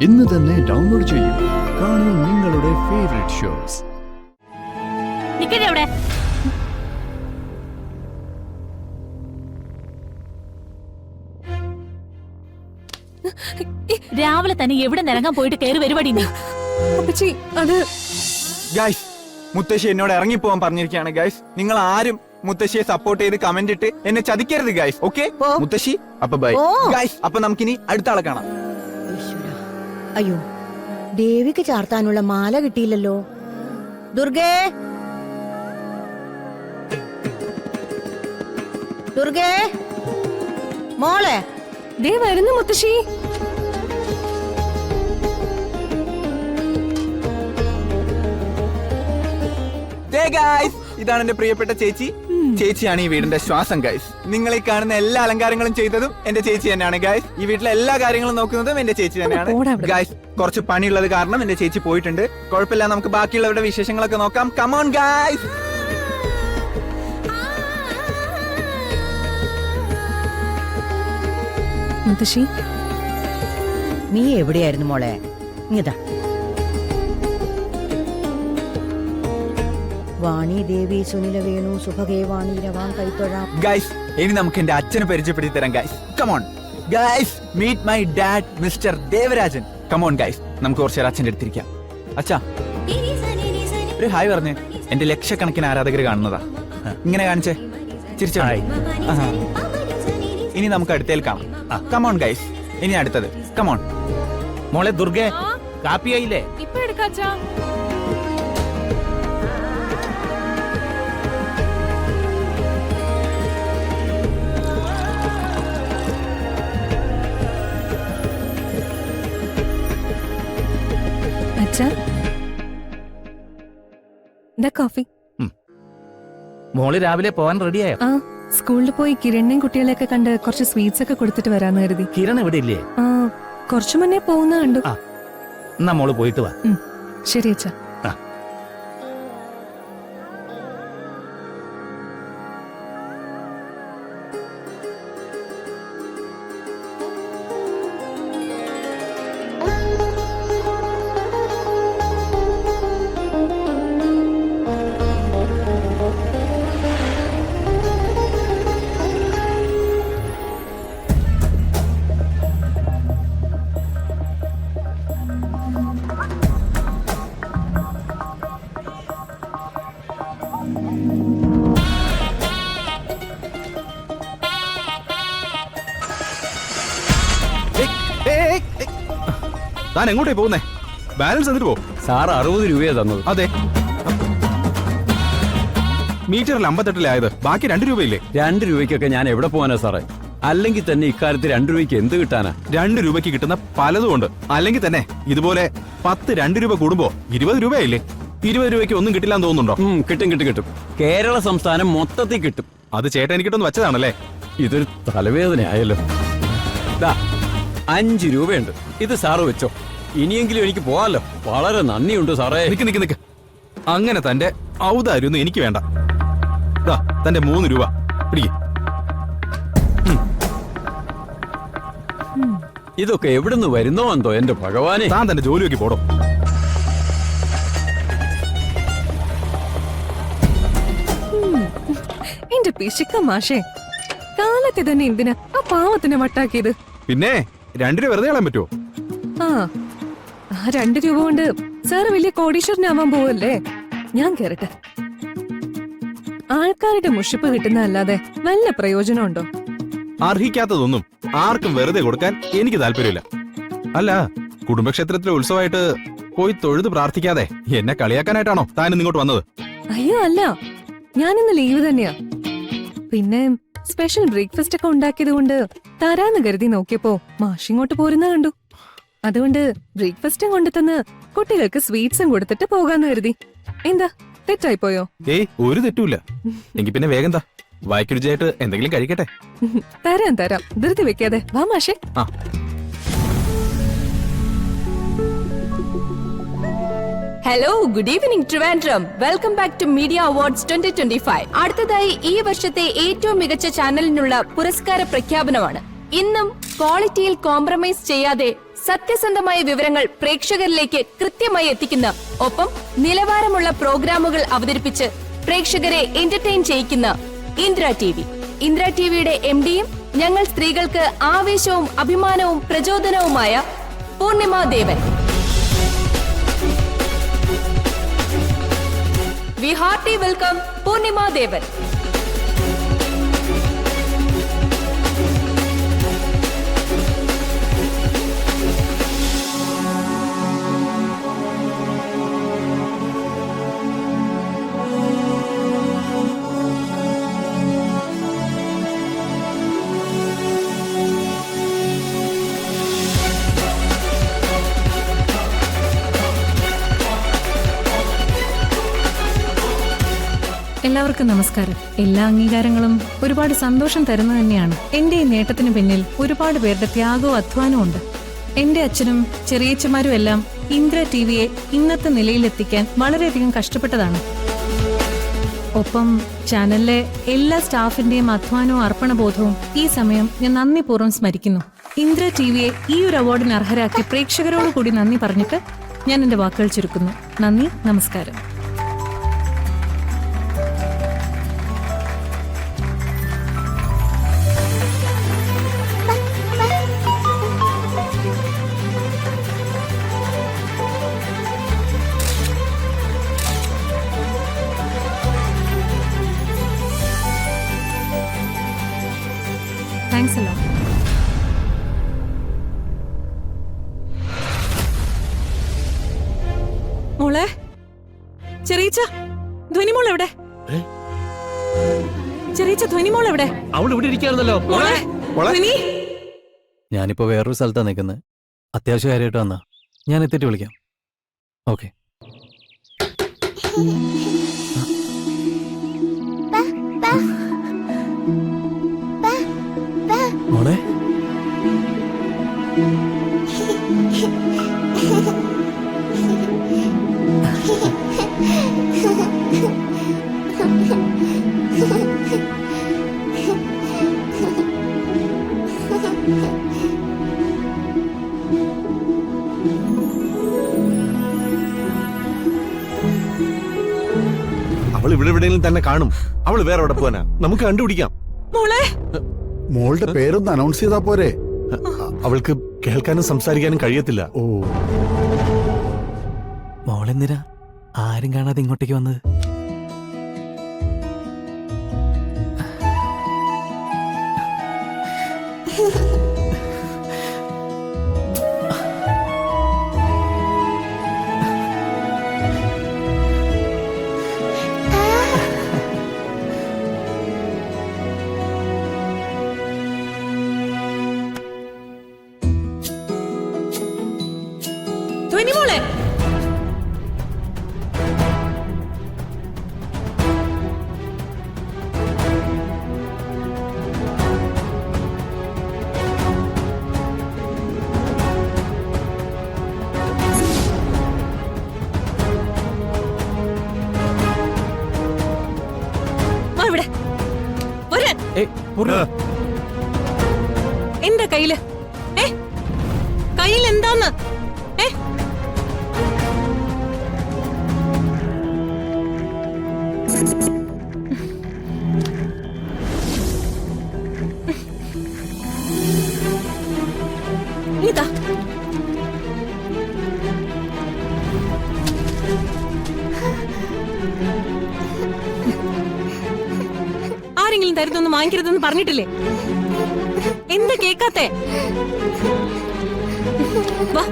ഇന്ന് തന്നെ ഡൗൺലോഡ് ചെയ്യൂ. കാണൂ നിങ്ങളുടെ ഫേവറേറ്റ് ഷോസ്. രാവിലെ തന്നെ എവിടെ നിറങ്ങാൻ പോയിട്ട് കയറി വരുവാടി നീ? അത് ഗൈസ്, മുത്തശ്ശി എന്നോട് ഇറങ്ങിപ്പോവാൻ പറഞ്ഞിരിക്കുകയാണ് ഗൈസ്. നിങ്ങൾ ആരും മുത്തശ്ശിയെ സപ്പോർട്ട് ചെയ്ത് കമന്റ് ഇട്ട് എന്നെ ചതിക്കരുത് ഗൈസ്. ഓക്കെ മുത്തശ്ശി, അപ്പൊ ബൈ ഗൈസ്. അപ്പൊ നമുക്കിനി അടുത്ത ആളെ കാണാം. അയ്യോ, ദേവിക്ക് ചാർത്താനുള്ള മാല കിട്ടിയില്ലല്ലോ. ദുർഗേ, ദുർഗേ മോളെ. ദേ വരുന്നു മുത്തശ്ശി. ഇതാണ് എന്റെ പ്രിയപ്പെട്ട ചേച്ചി. ചേച്ചിയാണ് ഈ വീടിന്റെ ശ്വാസം ഗൈസ്. നിങ്ങളെ കാണുന്ന എല്ലാ അലങ്കാരങ്ങളും ചെയ്തതും എന്റെ ചേച്ചി തന്നെയാണ് ഗൈസ്. ഈ വീട്ടിലെ എല്ലാ കാര്യങ്ങളും നോക്കുന്നതും എന്റെ ചേച്ചി തന്നെയാണ് ഗൈസ്. കുറച്ച് പണിയുള്ളത് കാരണം എന്റെ ചേച്ചി പോയിട്ടുണ്ട്. കുഴപ്പമില്ല, നമുക്ക് ബാക്കിയുള്ളവരുടെ വിശേഷങ്ങളൊക്കെ നോക്കാം. Come on guys. മുത്തശ്ശി, നീ എവിടെയായിരുന്നു മോളെ? ഇങ്ങതാ. വാണി ദേവി സുനില വേണു സുഭഗേ വാണി രവാം കൈത്തൊഴാം. ഗൈസ്, ഇനി നമുക്ക് എന്റെ അച്ഛനെ പരിചയപ്പെടുത്തി തരാം guys. Come on guys, meet my dad mister Devarajan. Come on guys, നമുക്ക് കുറച്ച് നേരം അച്ഛൻ്റെ അടുത്തിരിക്കാം. അച്ഛാ, ഒരു ഹായ് പറഞ്ഞേ. എന്റെ ലക്ഷക്കണക്കിന് ആരാധകർ കാണുന്നതാ. ഇങ്ങനെ കാണിച്ചേ, ചിരിച്ചോ. ഇനി നമുക്ക് അടുത്തേൽ കാണാം. കമോൺ ഗൈസ്, ഇനി അടുത്തത്. കമോൺ മോളെ ദുർഗേ, കാപ്പിയായില്ലേ? ഇപ്പൊ എടുക്കാച്ചാ. കോഫി. മോള് രാവിലെ പോവാൻ റെഡിയായോ? ആ, സ്കൂളിൽ പോയി കിരണിനെയും കുട്ടികളെയൊക്കെ കണ്ട് കുറച്ച് സ്വീറ്റ്സ് ഒക്കെ കൊടുത്തിട്ട് വരാന്ന് കരുതി. കിരൺ ഇവിടെ ഇല്ലേ? കുറച്ചു മുന്നേ പോകുന്ന കണ്ടു. എന്നാ മോള് പോയിട്ട് വാ. ശരി അച്ഛാ. താൻ എങ്ങോട്ടേ പോകുന്നേ? ബാലൻസ് എന്നിട്ട് പോ. സാർ 60 രൂപയാ തന്നത്. അതെ, മീറ്ററിൽ 58 ബാക്കി 2 രൂപയില്ലേ? 2 രൂപയ്ക്കൊക്കെ ഞാൻ എവിടെ പോകാനാ സാറേ? അല്ലെങ്കിൽ തന്നെ ഇക്കാര്യത്തിൽ 2 രൂപയ്ക്ക് എന്ത് കിട്ടാനാ? 2 രൂപയ്ക്ക് കിട്ടുന്ന പലതും ഉണ്ട്. അല്ലെങ്കിൽ തന്നെ ഇതുപോലെ 10 2 രൂപ കൂടുമ്പോ 20 രൂപയില്ലേ? 20 രൂപയ്ക്ക് ഒന്നും കിട്ടില്ലാന്ന് തോന്നുന്നുണ്ടോ? കിട്ടും. കേരള സംസ്ഥാനം മൊത്തത്തിൽ കിട്ടും. അത് ചേട്ടൻ എനിക്കിട്ടൊന്ന് വെച്ചതാണല്ലേ? ഇതൊരു തലവേദനയായല്ലോ. 5 രൂപയുണ്ട്, ഇത് സാറ് വെച്ചോ. ഇനിയെങ്കിലും എനിക്ക് പോവാലോ. വളരെ നന്ദിയുണ്ട് സാറേ. നിക്ക്. അങ്ങനെ തന്റെ ഔദാര്യൊന്നും എനിക്ക് വേണ്ട. തന്റെ 3 രൂപ പിടിക്ക്. ഇതൊക്കെ എവിടുന്ന് വരുന്നോ എന്തോ എന്റെ ഭഗവാനെ. താൻ തന്റെ ജോലിയൊക്കെ പോടോ. എന്റെ പിശുക്ക മാഷേ, കാലത്തെ തന്നെ എന്തിനാ ആ പാവത്തിനെ വട്ടാക്കിയത്? പിന്നെ 2 രൂപ വെറുതെ കളയാൻ പറ്റുമോ? ആ 2 രൂപ കൊണ്ട് സാറ് വലിയ കോടീശ്വരനാവാൻ പോവല്ലേ? ഞാൻ കേറട്ടെ. ആൾക്കാരുടെ മുഷിപ്പ് കിട്ടുന്ന അല്ലാതെ വല്ല പ്രയോജനമുണ്ടോ? അർഹിക്കാത്തതൊന്നും ആർക്കും വെറുതെ കൊടുക്കാൻ എനിക്ക് താല്പര്യമില്ല. അല്ല, കുടുംബക്ഷേത്രത്തിലെ ഉത്സവമായിട്ട് പോയി തൊഴുത് പ്രാർത്ഥിക്കാതെ എന്നെ കളിയാക്കാനായിട്ടാണോ താൻ ഇങ്ങോട്ട് വന്നത്? അയ്യോ അല്ല, ഞാനിന്ന് ലീവ് തന്നെയാ. പിന്നെ സ്പെഷ്യൽ ബ്രേക്ക്ഫാസ്റ്റ് ഒക്കെ ഉണ്ടാക്കിയത് കൊണ്ട് തരാന്ന് കരുതി നോക്കിയപ്പോ മാഷിങ്ങോട്ട് പോരുന്ന കണ്ടു. അതുകൊണ്ട് ബ്രേക്ക്ഫാസ്റ്റും കൊണ്ടുതന്ന് കുട്ടികൾക്ക് സ്വീറ്റ്സും കൊടുത്തിട്ട് പോകാന്ന് കരുതി. എന്താ തെറ്റായിപ്പോയോ? ഏയ്, ഒരു തെറ്റുമില്ല. എങ്കിൽ പിന്നെ വേഗം താ, വായിക്കുരുചായിട്ട് എന്തെങ്കിലും കഴിക്കട്ടെ. തരാം, ധൃതി വെക്കാതെ വാ മാഷേ. Hello, good evening Trivandrum. Welcome back to media awards 2025. അടുത്തതായി ഈ വർഷത്തെ ഏറ്റവും മികച്ച ചാനലിനുള്ള പുരസ്കാര പ്രഖ്യാപനമാണ്. ഇന്നും ക്വാളിറ്റിയിൽ കോംപ്രമൈസ് ചെയ്യാതെ സത്യസന്ധമായ വിവരങ്ങൾ പ്രേക്ഷകരിലേക്ക് കൃത്യമായി എത്തിക്കുന്ന ഒപ്പം നിലവാരമുള്ള പ്രോഗ്രാമുകൾ അവതരിപ്പിച്ച് പ്രേക്ഷകരെ എന്റർടൈൻ ചെയ്യിക്കുന്ന ഇന്ദ്ര ടിവി. ഇന്ദ്ര ടിവിയുടെ MD-യും ഞങ്ങൾ സ്ത്രീകൾക്ക് ആവേശവും അഭിമാനവും പ്രചോദനവുമായ പൂർണിമ ദേവൻ. We heartily welcome പൂർണിമ ദേവൻ. എല്ലാവർക്കും നമസ്കാരം. എല്ലാ അംഗീകാരങ്ങളും ഒരുപാട് സന്തോഷം തരുന്ന തന്നെയാണ്. എന്റെ ഈ നേട്ടത്തിന് പിന്നിൽ ഒരുപാട് പേരുടെ ത്യാഗവും അധ്വാനവും ഉണ്ട്. എന്റെ അച്ഛനും ചെറിയച്ചമാരും എല്ലാം ഇന്ദ്ര ടിവിയെ ഇന്നത്തെ നിലയിലെത്തിക്കാൻ വളരെയധികം കഷ്ടപ്പെട്ടതാണ്. ഒപ്പം ചാനലിലെ എല്ലാ സ്റ്റാഫിന്റെയും അധ്വാനവും അർപ്പണബോധവും ഈ സമയം ഞാൻ നന്ദിപൂർവ്വം സ്മരിക്കുന്നു. ഇന്ദ്ര ടിവിയെ ഈ ഒരു അവാർഡിന് അർഹരാക്കി പ്രേക്ഷകരോട് കൂടി നന്ദി പറഞ്ഞിട്ട് ഞാൻ എന്റെ വാക്കുകൾ ചുരുക്കുന്നു. നന്ദി, നമസ്കാരം. താങ്ക്സ് അല്ലോ. മോളെ, ചെറിയച്ച ധ്വനിമോൾ എവിടെ? ചെറിയച്ച ധ്വനിമോൾ എവിടെ? അവൾ ഇവിടെ ഇരിക്കാറുന്നല്ലോ. മോളെ, ധ്വനി. ഞാനിപ്പോ വേറൊരു സ്ഥലത്താ നിൽക്കുന്നത്. അത്യാവശ്യ കാര്യമായിട്ട് വന്നാ ഞാൻ എത്തിയിട്ട് വിളിക്കാം. ഓക്കെ. മോളെ, അവൾ ഇവിടെ എവിടെയെങ്കിലും തന്നെ കാണും. അവൾ വേറെ എവിടെ പോവാനാ? നമുക്ക് കണ്ടുപിടിക്കാം. മോളെ, മോളുടെ പേരൊന്ന് അനൗൺസ് ചെയ്താ പോരെ? അവൾക്ക് കേൾക്കാനും സംസാരിക്കാനും കഴിയത്തില്ല. ഓ, മോളെന്തിനാ ആരും കാണാതെ ഇങ്ങോട്ടേക്ക് വന്നത്? ധ്വനിമോളെ, ഇവിടെ വരാൻ. എന്താ കയ്യില്? കയ്യിൽ എന്താന്ന്? ഇതാ, ആരെങ്കിലും തരുന്നൊന്നും വാങ്ങിക്കരുതെന്ന് പറഞ്ഞിട്ടില്ലേ? എന്താ കേക്കാത്തെ? വാ.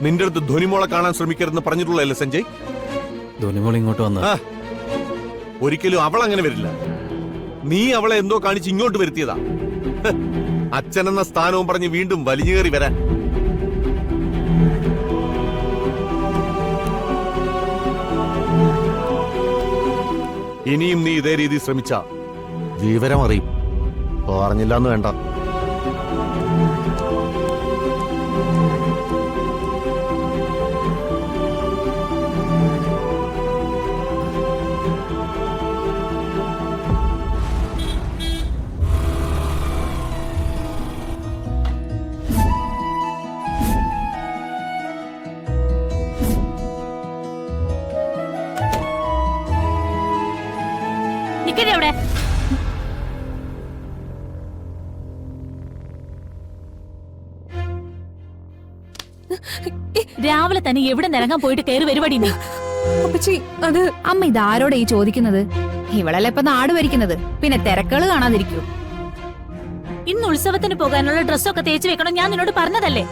നിന്റെ അടുത്ത് ധ്വനിമോളെ കാണാൻ ശ്രമിക്കരുതെന്ന് പറഞ്ഞിട്ടുള്ളതല്ലേ സഞ്ജയ്? ധ്വനിമോൾ ഇങ്ങോട്ട് വന്ന ഒരിക്കലും അവൾ അങ്ങനെ വരില്ല. നീ അവളെ എന്തോ കാണിച്ച് ഇങ്ങോട്ട് വരുത്തിയതാ. അച്ഛനെന്ന സ്ഥാനവും പറഞ്ഞ് വീണ്ടും വലിഞ്ഞേറി വരാൻ. ഇനിയും നീ ഇതേ രീതി ശ്രമിച്ച വിവരം അറിയും. പറഞ്ഞില്ലാന്ന് വേണ്ട. നിക്കട്ടെ അവിടെ. രാവിലെ തന്നെ എവിടെ നിറങ്ങാൻ പോയിട്ട് കയറി വരുവാടി നീ? അപ്പച്ചി അത് അമ്മ ഇതാരോടെ ഈ ചോദിക്കുന്നത്? ഇവളല്ലേ ഇപ്പൊ നാട് ഭരിക്കുന്നത്, പിന്നെ തിരക്കുകൾ കാണാതിരിക്കൂ. ഇന്ന് ഉത്സവത്തിന് പോകാനുള്ള ഡ്രസ്സൊക്കെ തേച്ച് വെക്കണം, ഞാൻ നിന്നോട് പറഞ്ഞതല്ലേ?